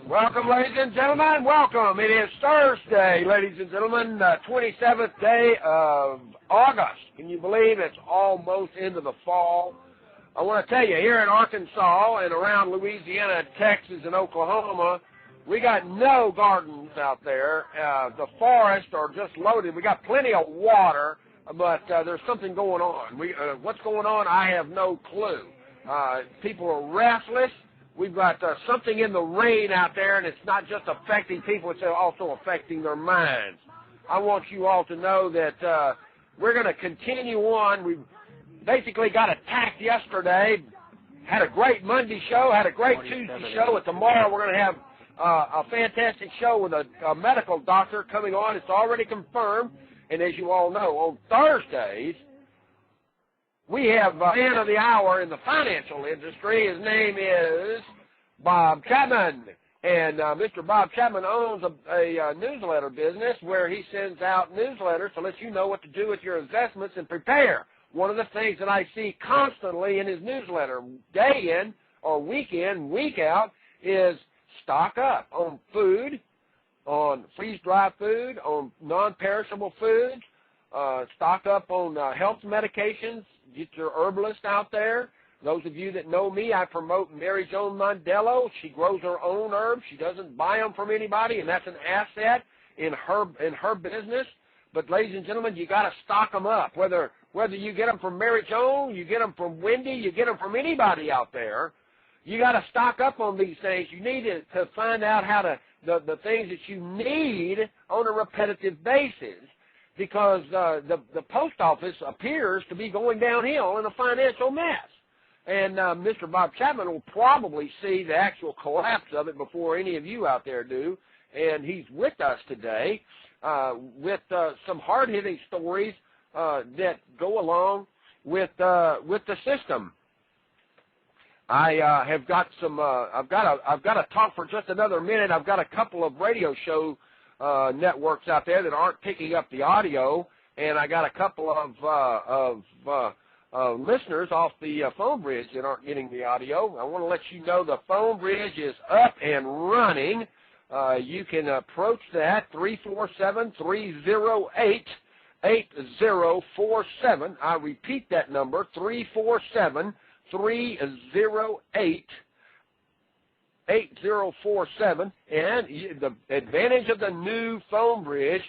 Welcome, ladies and gentlemen. Welcome. It is Thursday, ladies and gentlemen, 27th day of August. Can you believe it's almost into the fall? I want to tell you, here in Arkansas and around Louisiana, Texas, and Oklahoma, we got no gardens out there. The forests are just loaded. We got plenty of water, but there's something going on. What's going on, I have no clue. People are restless. We've got something in the rain out there, and it's not just affecting people, it's also affecting their minds. I want you all to know that we're going to continue on. We basically got attacked yesterday, had a great Monday show, had a great Tuesday show, and tomorrow we're going to have a fantastic show with a medical doctor coming on. It's already confirmed, and as you all know, on Thursdays, we have man of the hour in the financial industry. His name is Bob Chapman. And Mr. Bob Chapman owns a newsletter business where he sends out newsletters to let you know what to do with your investments and prepare. One of the things that I see constantly in his newsletter, day in or week in, week out, is stock up on food, on freeze-dried food, on non-perishable foods, stock up on health medications. Get your herbalist out there. Those of you that know me, I promote Mary Joan Mondello. She grows her own herbs. She doesn't buy them from anybody, and that's an asset in her business. But, ladies and gentlemen, you got to stock them up. Whether you get them from Mary Joan, you get them from Wendy, you get them from anybody out there, you got to stock up on these things. You need to find out how to the things that you need on a repetitive basis. Because the post office appears to be going downhill in a financial mess. And Mr. Bob Chapman will probably see the actual collapse of it before any of you out there do. And he's with us today with some hard-hitting stories that go along with the system. I have got some. I've got to talk for just another minute. I've got a couple of radio shows. Networks out there that aren't picking up the audio, and I got a couple of listeners off the phone bridge that aren't getting the audio. I want to let you know the phone bridge is up and running. You can approach that 347-308-8047. I repeat that number, 347-308-8047, and the advantage of the new phone bridge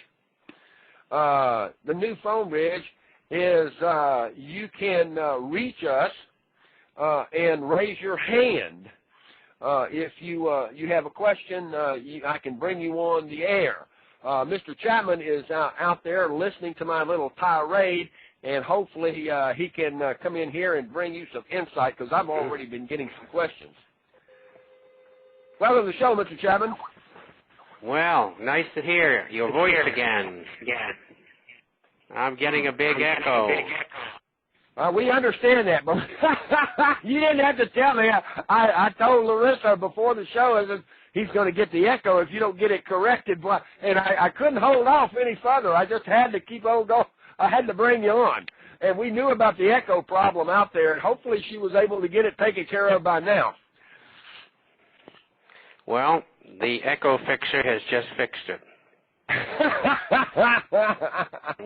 is you can reach us and raise your hand. If you have a question, I can bring you on the air. Mr. Chapman is out there listening to my little tirade, and hopefully he can come in here and bring you some insight, because I've already been getting some questions. Welcome to the show, Mr. Chapman. Well, nice to hear your voice again. I'm getting a big echo. We understand that, but you didn't have to tell me. I told Larissa before the show that he's going to get the echo if you don't get it corrected, and I couldn't hold off any further. I just had to keep on going. I had to bring you on. And we knew about the echo problem out there, and hopefully she was able to get it taken care of by now. Well, the echo fixer has just fixed it.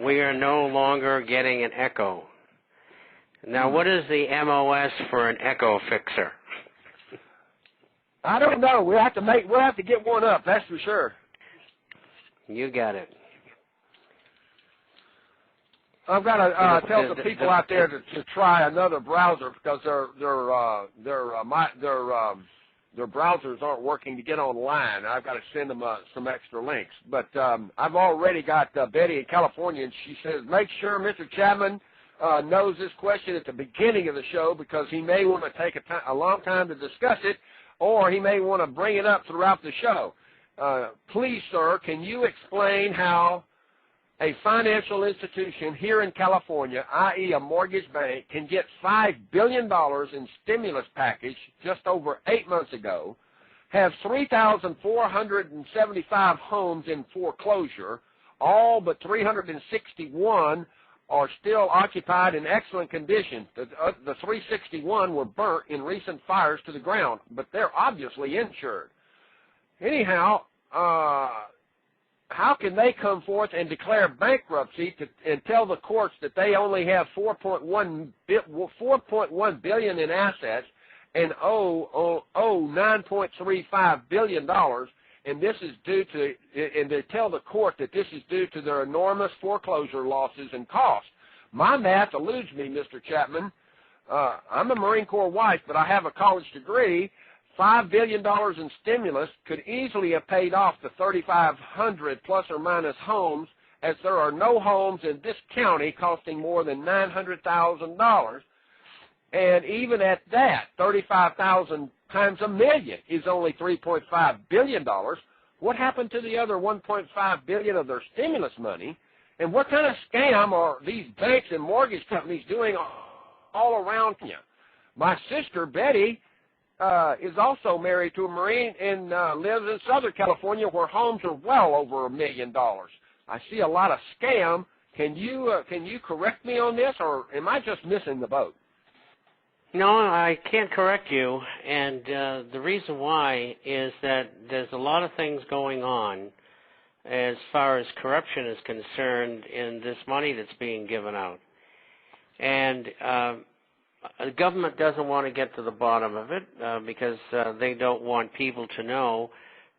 We are no longer getting an echo. Now, what is the MOS for an echo fixer? I don't know. We'll have to get one up. That's for sure. You got it. I've got to tell the people out there to try another browser, because their browsers aren't working to get online. I've got to send them some extra links. But I've already got Betty in California, and she says, make sure Mr. Chapman knows this question at the beginning of the show, because he may want to take a long time to discuss it, or he may want to bring it up throughout the show. Please, sir, can you explain how a financial institution here in California, i.e. a mortgage bank, can get $5 billion in stimulus package just over 8 months ago, have 3,475 homes in foreclosure, all but 361 are still occupied in excellent condition. The 361 were burnt in recent fires to the ground, but they're obviously insured. anyhow, how can they come forth and declare bankruptcy and tell the courts that they only have $4.1 billion in assets and owe $9.35 billion, and this is due to, and they tell the court that this is due to their enormous foreclosure losses and costs? My math eludes me, Mr. Chapman. I'm a Marine Corps wife, but I have a college degree. $5 billion in stimulus could easily have paid off the 3,500 plus or minus homes, as there are no homes in this county costing more than $900,000. And even at that, 35,000 times a million is only $3.5 billion. What happened to the other $1.5 billion of their stimulus money? And what kind of scam are these banks and mortgage companies doing all around you? My sister, Betty, is also married to a Marine and lives in Southern California, where homes are well over $1 million. I see a lot of scam. Can you correct me on this, or am I just missing the boat? No, I can't correct you, and the reason why is that there's a lot of things going on as far as corruption is concerned in this money that's being given out. And the government doesn't want to get to the bottom of it because they don't want people to know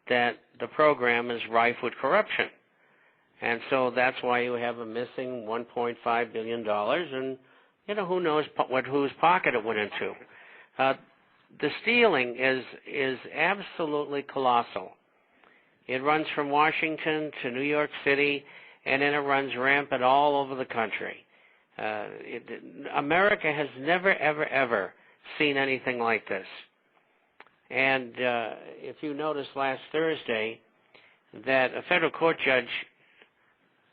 that the program is rife with corruption. And so that's why you have a missing $1.5 billion, and who knows whose pocket it went into. The stealing is absolutely colossal. It runs from Washington to New York City, and then it runs rampant all over the country. America has never, ever, ever seen anything like this. And if you noticed last Thursday that a federal court judge,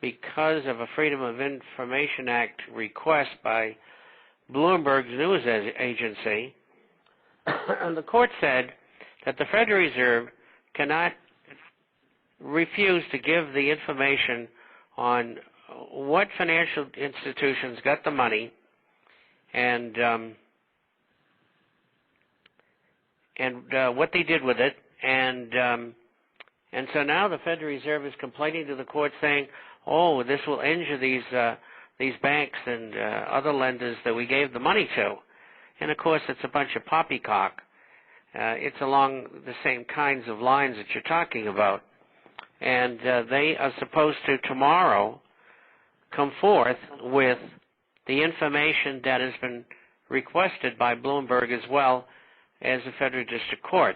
because of a Freedom of Information Act request by Bloomberg's news agency, and the court said that the Federal Reserve cannot refuse to give the information on what financial institutions got the money and what they did with it, and so now the Federal Reserve is complaining to the court saying, "Oh, this will injure these banks and other lenders that we gave the money to," and of course it's a bunch of poppycock. It's along the same kinds of lines that you're talking about, and they are supposed to tomorrow come forth with the information that has been requested by Bloomberg as well as the Federal District Court.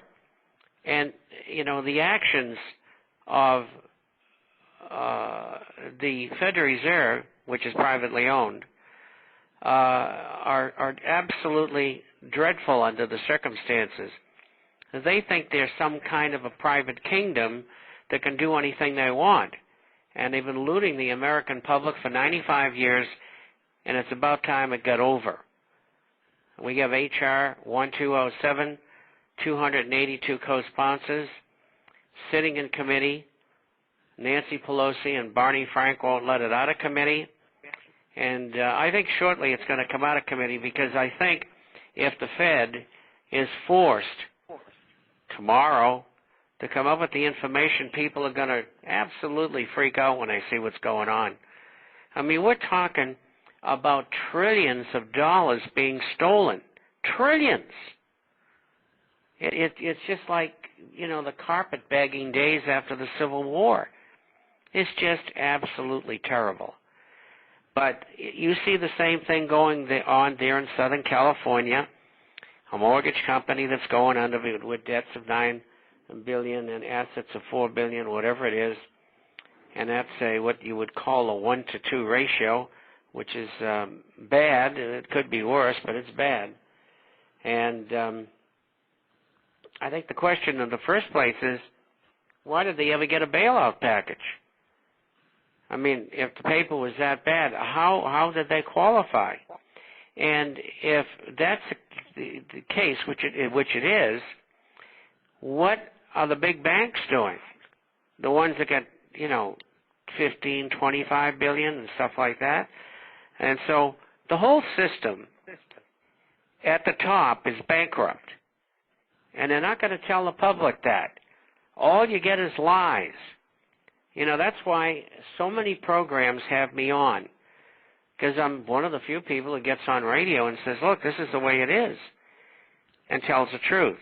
And, the actions of the Federal Reserve, which is privately owned, are absolutely dreadful under the circumstances. They think they're some kind of a private kingdom that can do anything they want. And they've been looting the American public for 95 years, and it's about time it got over. We have H.R. 1207, 282 co-sponsors, sitting in committee. Nancy Pelosi and Barney Frank won't let it out of committee. And I think shortly it's going to come out of committee, because I think if the Fed is forced tomorrow to come up with the information, people are going to absolutely freak out when they see what's going on. I mean, we're talking about trillions of dollars being stolen. Trillions. It's just like, the carpetbagging days after the Civil War. It's just absolutely terrible. But you see the same thing going on there in Southern California, a mortgage company that's going under with debts of $9 billion and assets of $4 billion, whatever it is, and that's what you would call a 1-to-2 ratio, which is bad. It could be worse, but it's bad. And I think the question in the first place is, why did they ever get a bailout package? I mean, if the paper was that bad, how did they qualify? And if that's the case, which it is, what are the big banks doing? The ones that got, 15, 25 billion and stuff like that. And so the whole system at the top is bankrupt. And they're not going to tell the public that. All you get is lies. You know, that's why so many programs have me on, because I'm one of the few people that gets on radio and says, look, this is the way it is, and tells the truth.